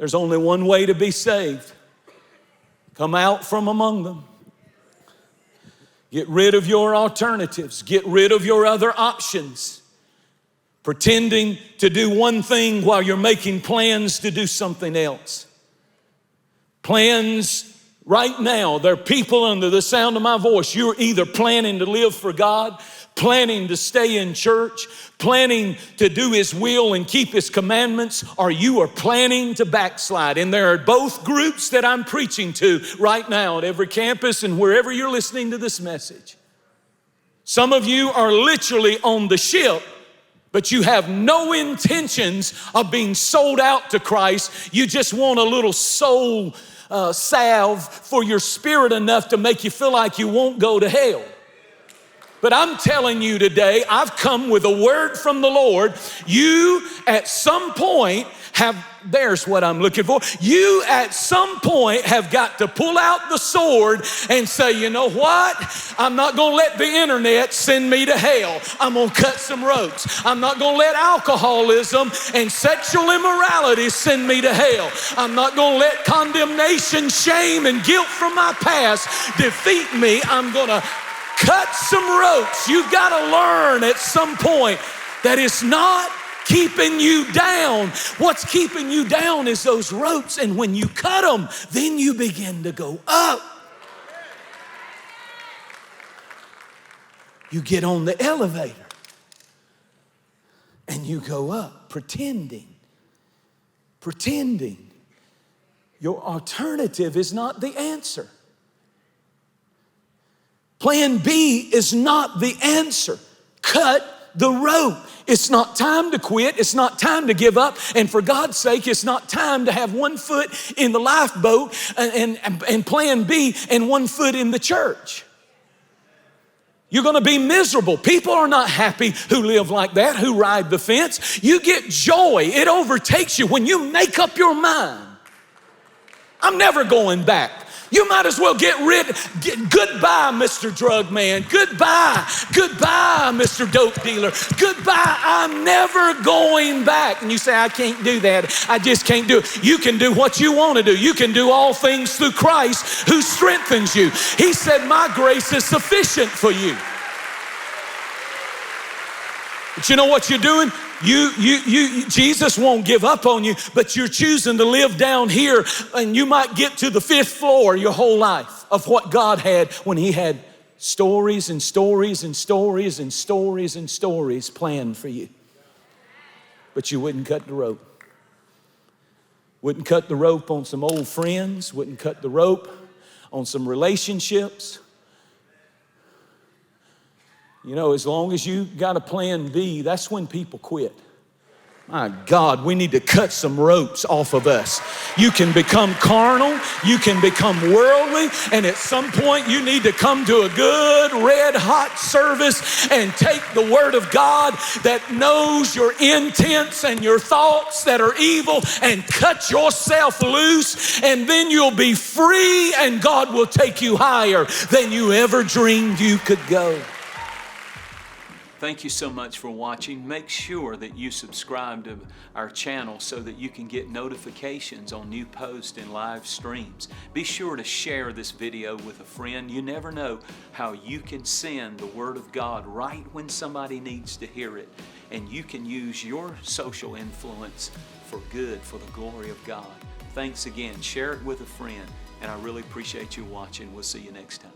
There's only one way to be saved. Come out from among them. Get rid of your alternatives. Get rid of your other options. Pretending to do one thing while you're making plans to do something else. Plans right now. There are people under the sound of my voice. You're either planning to live for God, planning to stay in church, planning to do His will and keep His commandments, or you are planning to backslide. And there are both groups that I'm preaching to right now at every campus and wherever you're listening to this message. Some of you are literally on the ship, but you have no intentions of being sold out to Christ. You just want a little soul salve for your spirit enough to make you feel like you won't go to hell. But I'm telling you today, I've come with a word from the Lord. You at some point there's what I'm looking for. You at some point have got to pull out the sword and say, you know what? I'm not going to let the internet send me to hell. I'm going to cut some ropes. I'm not going to let alcoholism and sexual immorality send me to hell. I'm not going to let condemnation, shame, and guilt from my past defeat me. I'm going to cut some ropes. You've got to learn at some point that it's not keeping you down. What's keeping you down is those ropes, and when you cut them, then you begin to go up. You get on the elevator and you go up, pretending. Your alternative is not the answer. Plan B is not the answer. Cut the rope. It's not time to quit. It's not time to give up. And for God's sake, it's not time to have one foot in the lifeboat and plan B and one foot in the church. You're going to be miserable. People are not happy who live like that, who ride the fence. You get joy. It overtakes you when you make up your mind. I'm never going back. You might as well goodbye, Mr. Drug Man. Goodbye, Mr. Dope Dealer. Goodbye, I'm never going back. And you say, I can't do that. I just can't do it. You can do what you want to do. You can do all things through Christ who strengthens you. He said, my grace is sufficient for you. But you know what you're doing? Jesus won't give up on you, but you're choosing to live down here, and you might get to the 5th floor your whole life of what God had when He had stories and stories and stories and stories and stories planned for you. But you wouldn't cut the rope. Wouldn't cut the rope on some old friends, wouldn't cut the rope on some relationships. You know, as long as you got a plan B, that's when people quit. My God, we need to cut some ropes off of us. You can become carnal, you can become worldly, and at some point you need to come to a good red hot service and take the word of God that knows your intents and your thoughts that are evil and cut yourself loose, and then you'll be free and God will take you higher than you ever dreamed you could go. Thank you so much for watching. Make sure that you subscribe to our channel so that you can get notifications on new posts and live streams. Be sure to share this video with a friend. You never know how you can send the Word of God right when somebody needs to hear it. And you can use your social influence for good, for the glory of God. Thanks again. Share it with a friend. And I really appreciate you watching. We'll see you next time.